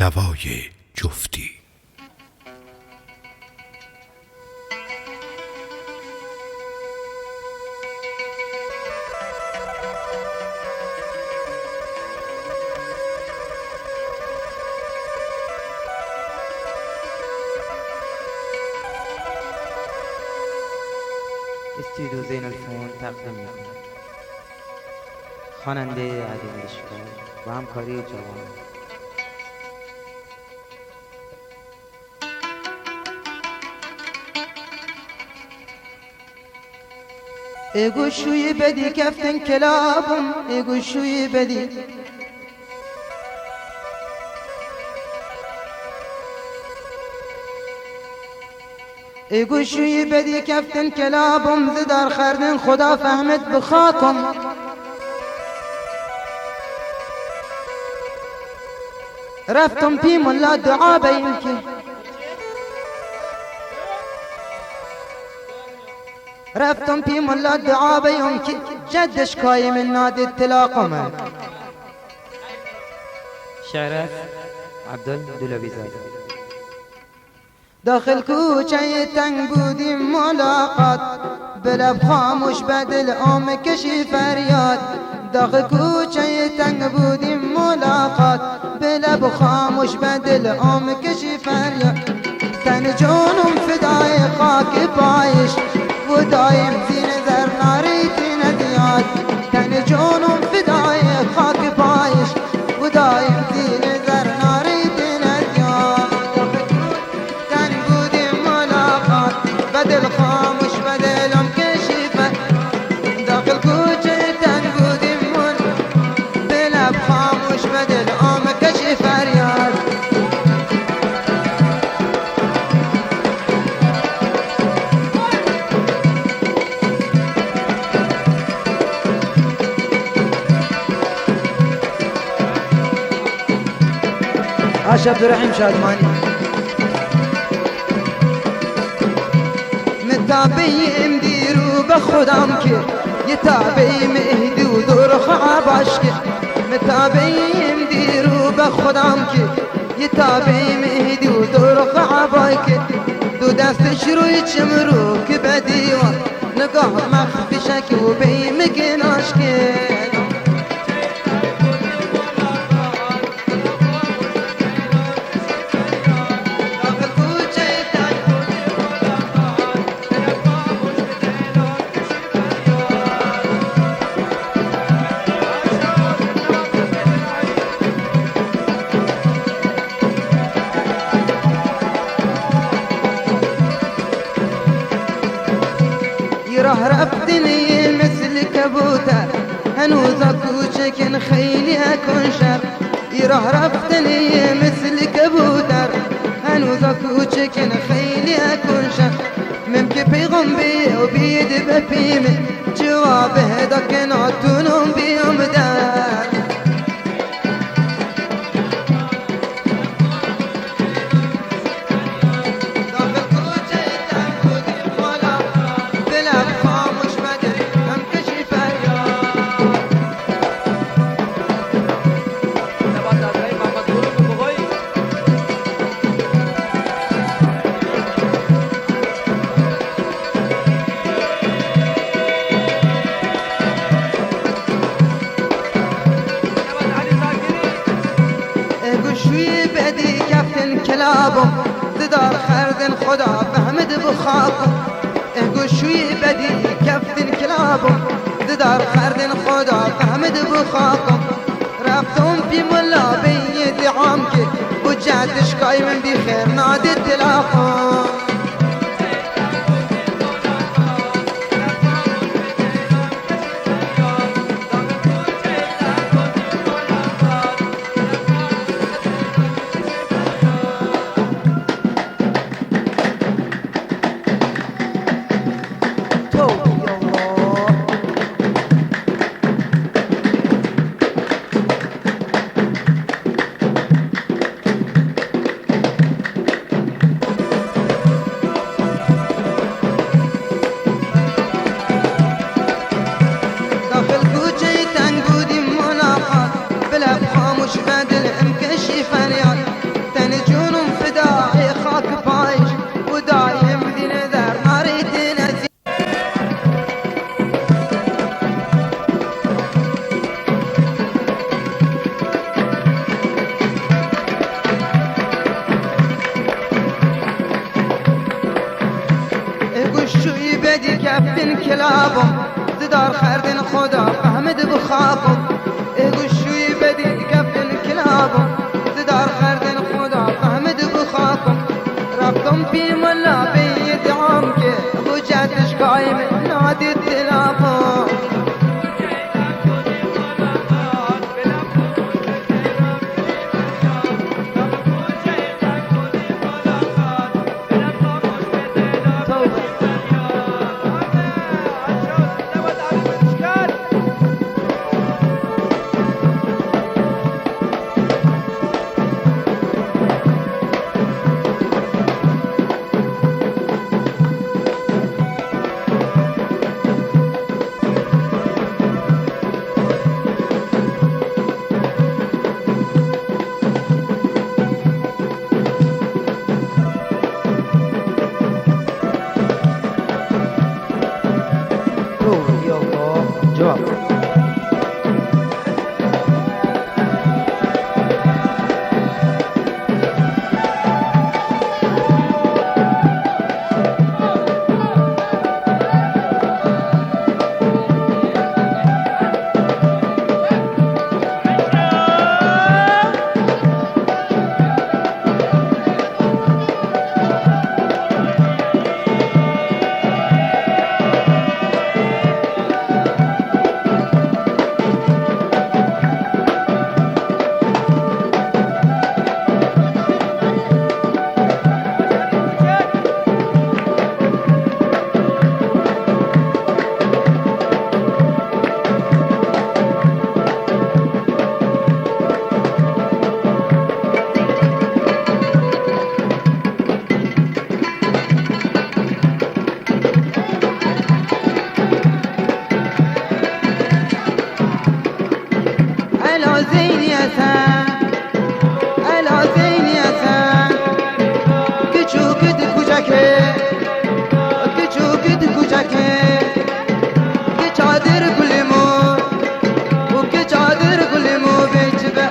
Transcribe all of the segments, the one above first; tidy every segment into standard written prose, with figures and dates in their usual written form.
نوای جفتی. استودیو زین الفون تقدیم می‌کند خواننده علی مشکل و همکاری جوان. اگو شوی بدی کفتن کلابم اگو شوی بدی اگو شوی بدی کفتن کلابم زدار خردن خدا فهمت بخاکم رفتم پی ملا دعا بیم که رفتم پی ملا دعا بیم که جدش کایم نادی اطلاقم. شعر عبدالدولوی زاده. داخل کوچه تنگ بودیم ملاقات بلب خاموش بدل آم کشی فریاد. داخل کوچه تنگ بودیم ملاقات بلب خاموش بدل آم کشی فریاد. تن جانم فدای خاک پایش و دایم زین زر ناری ندیاد. تن جانم فدای خاک پایش و دایم زین زر ناری ندیاد. تن بودیم ملاقات بدل خاموش بدلم کشیفه. داخل کوچه تن بودیم بلب خاموش بدل آم کشی فریاد. عاش عبدالرحیم شادمانی. متابعیم دیرو به خودم که یه تابعی مهدی و دور خوابش که متابعیم دیرو به خودم که یه تابعی مهدی و دور خوابای که دو دستش روی چمرو که به دیوان نگاه مخفی شک و بیم گناش که راه رفتني مثل كبوتر هنوز كوچكن خيلي اكون شر. راه رفتني مثل كبوتر هنوز كوچكن خيلي اكون شر. ممكن بيغمبي وبيد ببيمه جوابه دكناتون بيوم دار. شوی بدی کفتن کلابم ددار خردن خدا فهمد بخاکم. اگو شوی بدی کفتن کلابم ددار خردن خدا فهمد بخاکم. رفتم پی ملا بی دعام که و جدش قایم بی خیر نادی اطلاقم. کلابم زدار خردن خدا فهمد بخاکم گوشوی بدی کفتن کلابم زدار خردن خدا فهمد بخاکم رفتم في ملا بيد عمك وجاتش قايم نادي التلافون جواب ألا زين يا سان ألا زين يا سان كچو كد كوچکه كچو كد كوچکه که چادر گلمو و که چادر گلمو بیچبه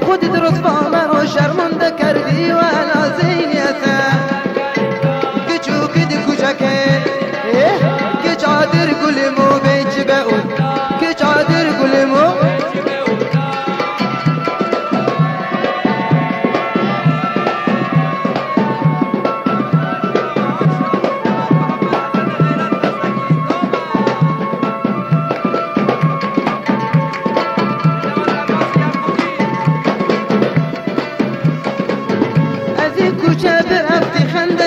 خود درست با مرا شرمنده کردی و انا زین یا سن که چوکید کوچکه که چادر گلمو بیچ به اون که چادر گلمو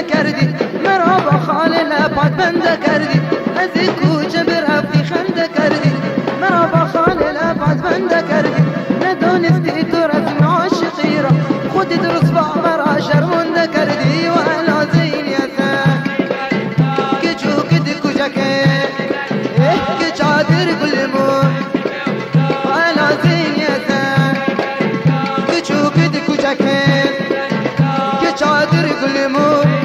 کردی مرا با خال لبات بنده کردی از این کوچه برفتی خنده کردی مرا با خال لبات بنده کردی ندانستی تو رسم عاشقی را خودی درست با مرا شرمنده کردی و انا زین یا سن که چوکید کوچکه که چادر گلمو و انا زین یا سن که چوکید کوچکه که چادر گلمو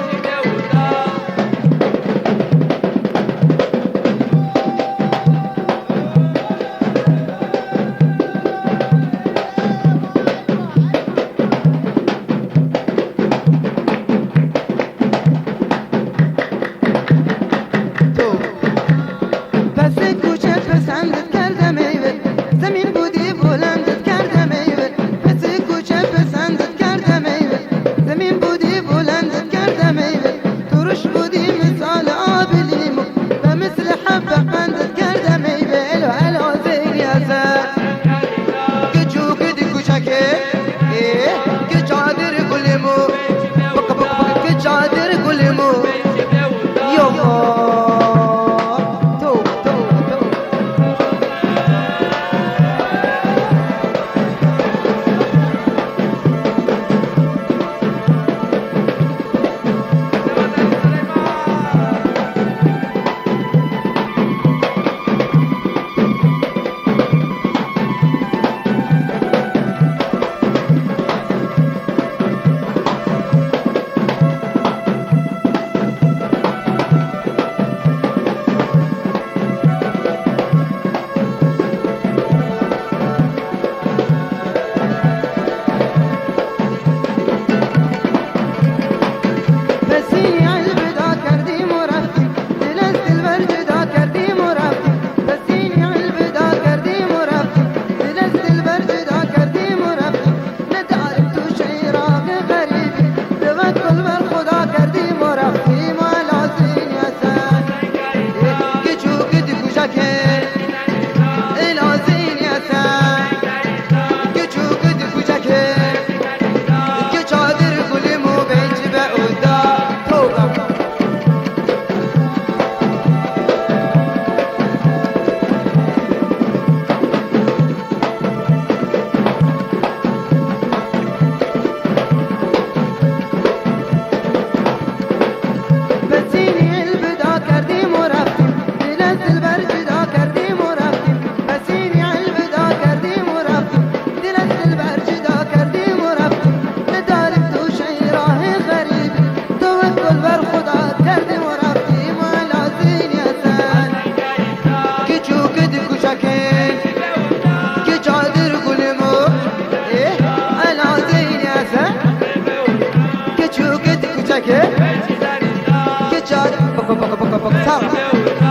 بكسر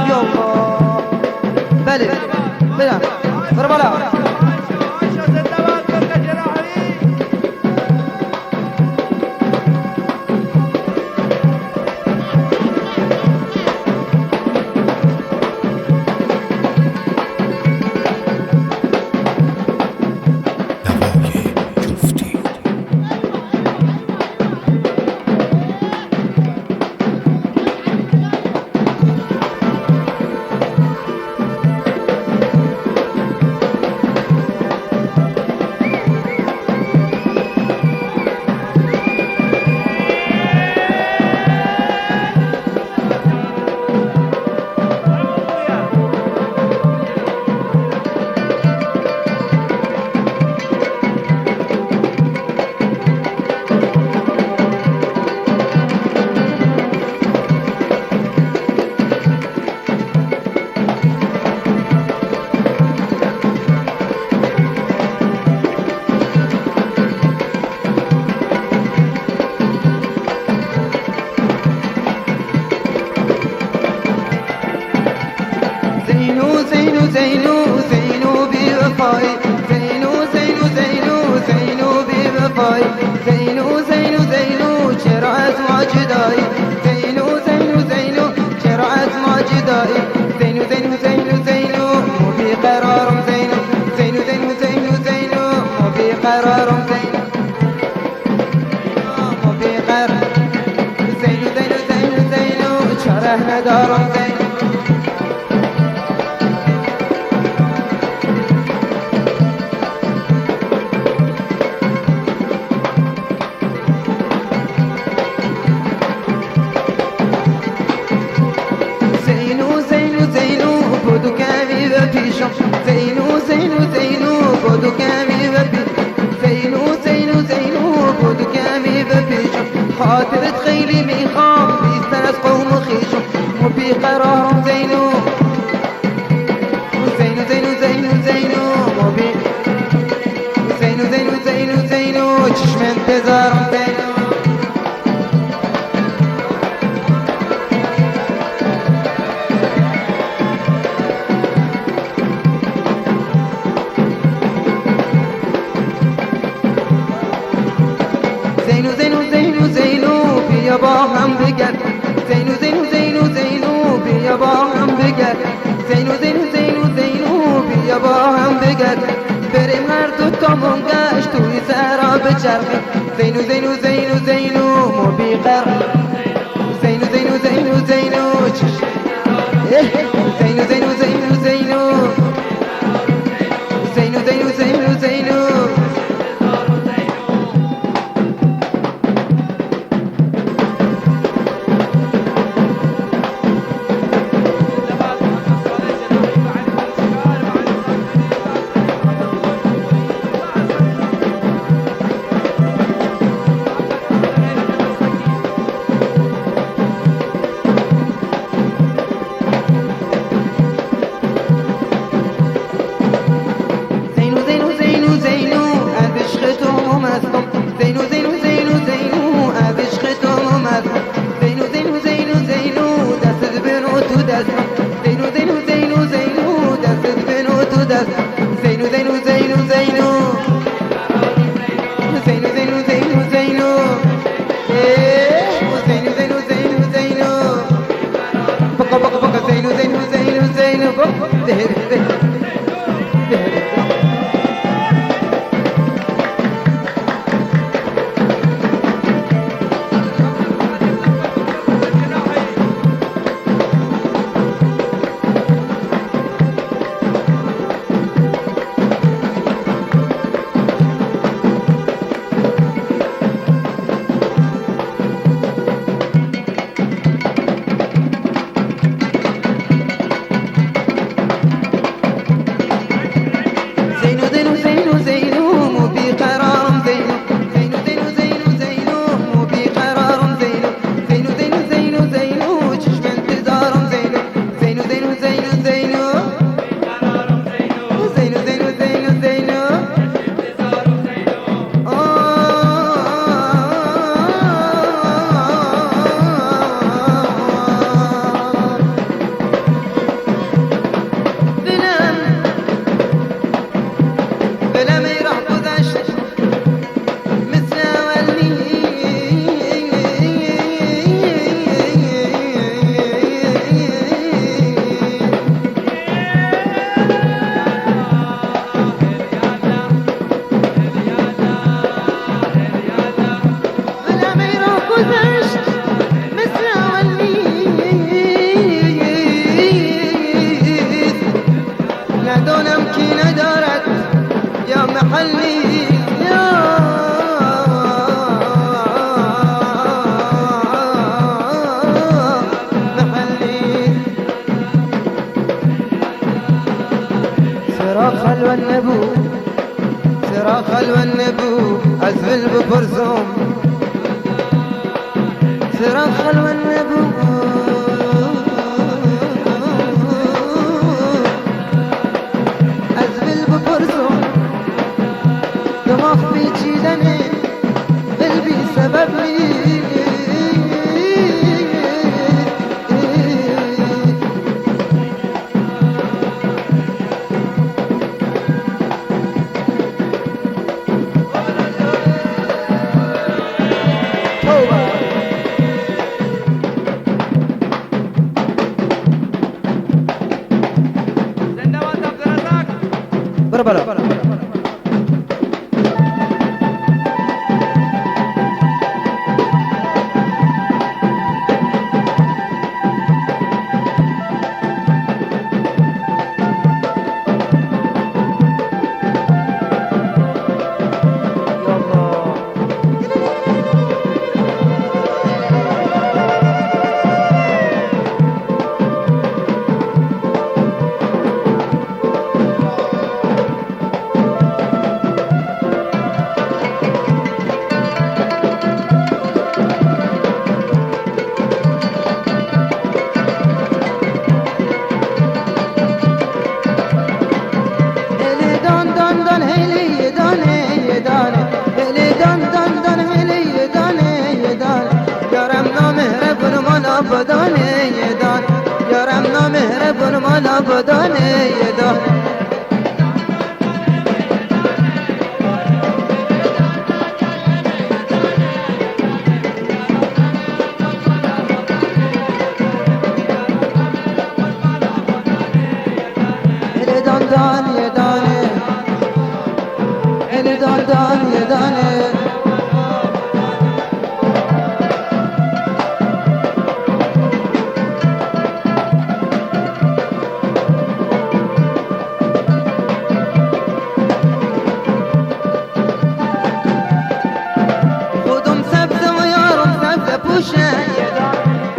يا الله بله بله بربلا نوای جفتی زينو زينو زينو زينو بوفاي زينو زينو زينو زينو بوفاي زينو زينو زينو شرعت ماجداي زينو زينو زينو شرعت ماجداي زينو زينو زينو زينو مو بقرار زينو زينو زينو زينو زينو مو بقرار زينو مو بقرار زينو زينو زينو زينو شرعنا دار زينو بدو کمی و پیشم زینو زینو زینو بدو کمی و پیشم زینو زینو زینو بدو کمی و پیشم خاطرت خیلی میخوام بیشتر از قوم و خیشم و بیقرارم زینو زینو زینو زینو زینو و بی زینو زینو زینو زینو چشم انتظارم زینو زينو زينو زينو زينو بيا باهم بقر زينو زينو زينو زينو بيا باهم بقر زينو زينو زينو زينو بيا باهم بقر بریم هر دو تا منگشت توی زهرا بچرخی زينو زينو زينو زينو مو بیقر زينو زينو زينو زينو زينو زينو زينو زينو زينو زينو زينو زينو ندارد يا محلي يا محلي. صراخ النبو صراخ النبو أزفل ببرزوم صراخ النبو أزفل ببرزوم دماغ بيجيلني قلبي سبب لي بربرا بدانه يدان يارم نامهربون مالا بدانه يدان دان دان يدانه دان دان يدانه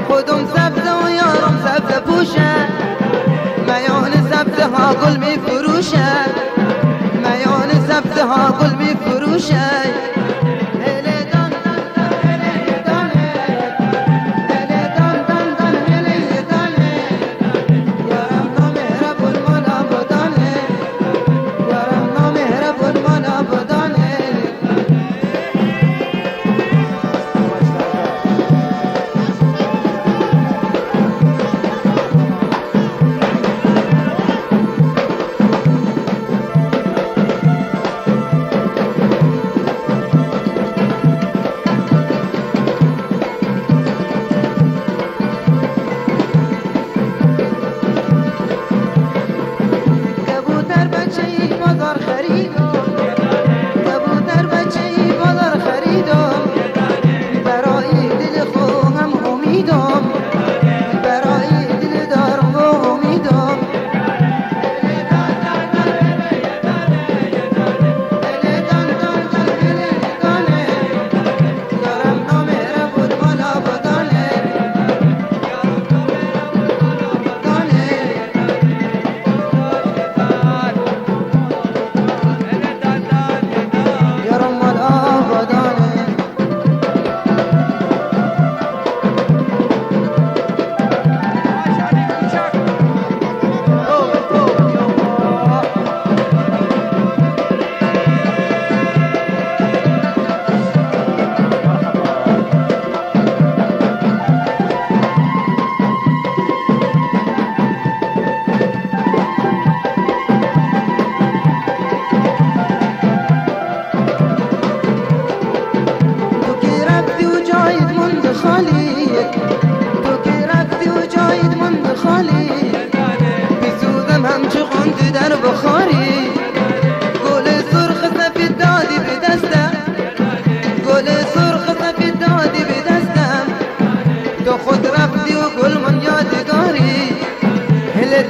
خودم سبز و یارم سبز پوشه میان سبز ها گل می فروشه میان سبز ها گل می فروشه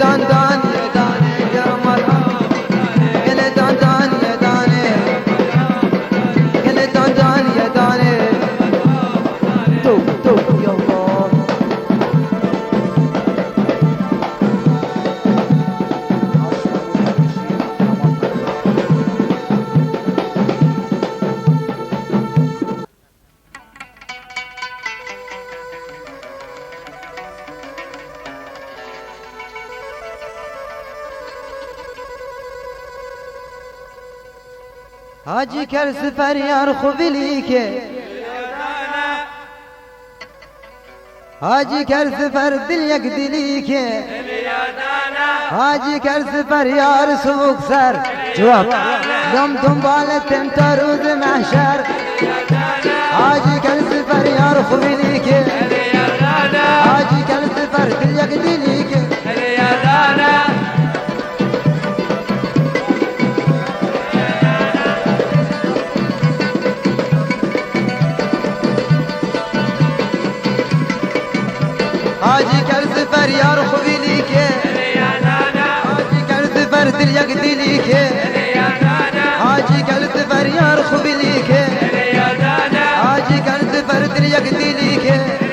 دان دان دان يا مرحبا حاجی کل سفر یار خوبی لیکه حاجی کل سفر دل یک دلی که حاجی کل سفر یار سوق سر جواب دم دنبالتن تا روز محشر حاجی کل سفر یار خوبی لیکه حاجی کل سفر دل یک دلی که حاجی کل سفر یار خوبی لیکه حاجی کل سفر دل یک دلی که حاجی کل سفر یار خوبی لیکه حاجی کل سفر دل یک دلی که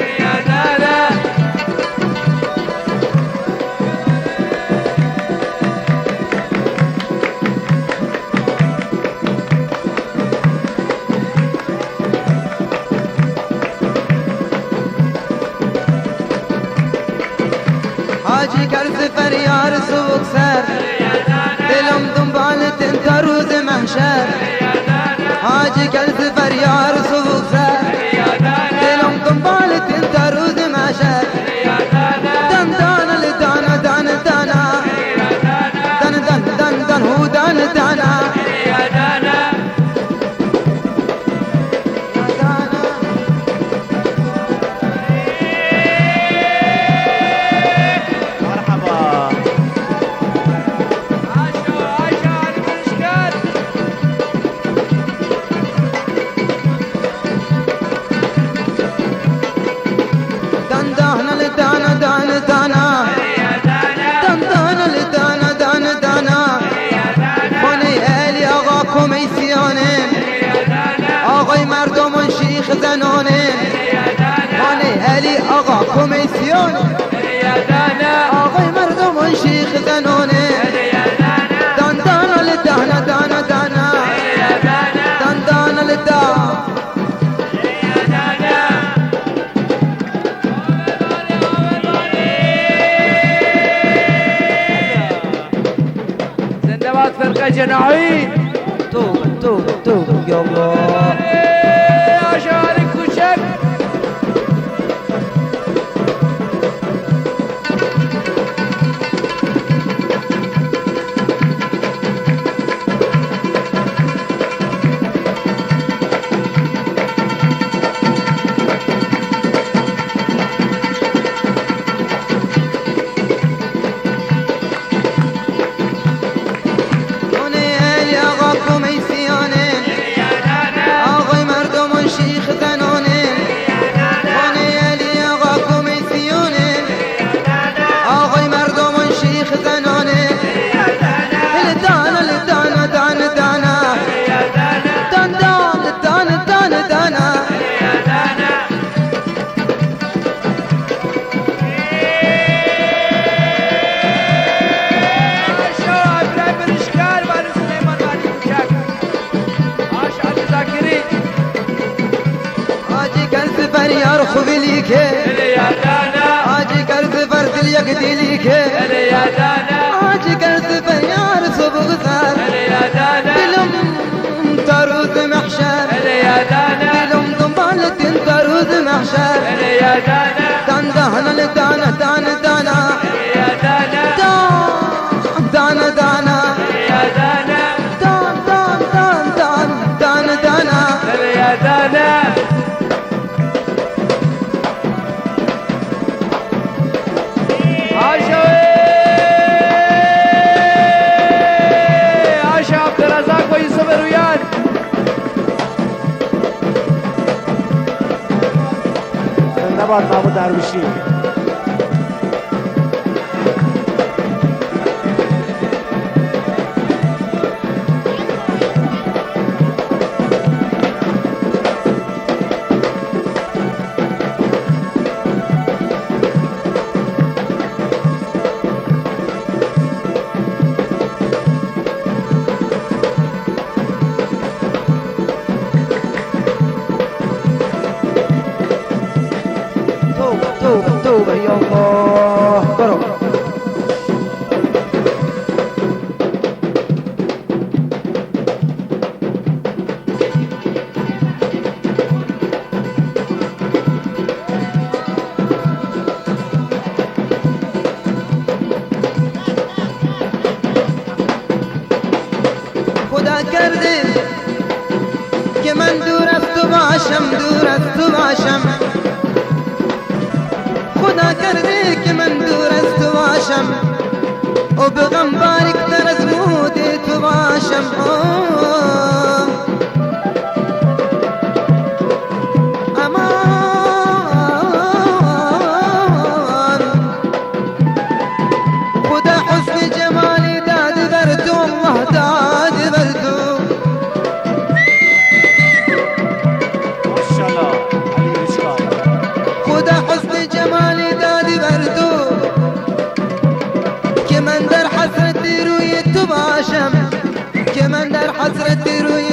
حاجی کل سفر یار سوق سر دلم دنبالتن تا روز محشر حاجی کل سفر یار سوق سر دلم دنبالتن تا روز محشر دن دان لدانا دان دانا دن دن دن دن هو دان دانا آقای مردمان شیخ زنانه مانه علی آقا کمیسیون آقای مردمان شیخ زنانه دان دان لدانا دانا دانا دان دان لدانا زنده باد فرقه جناحی تو یا الله آشار کوچک یار خوبی لیکه حاجی کل سفر دل یک دلی که حاجی کل سفر یار سبق سر دلم تا روز محشر دلم دنبالتن تا روز محشر دان دانا لدانا دانا دانا دانا دانا دان دان دان دان دانا دانا زنده‌باد محمود درویشی توبه کرده که من دور از تو باشم، دور از تو باشم. خدا کرده که من دور از تو باشم و به غم باریکتر از مود تو باشم. امان خدا حسن جمالی داد بر تو، الله داد بر تو. ماشاءالله علی اشکال. خدا حسن جمالی دادی بر تو که من در حسرت روی تو باشم، که من در حسرت روی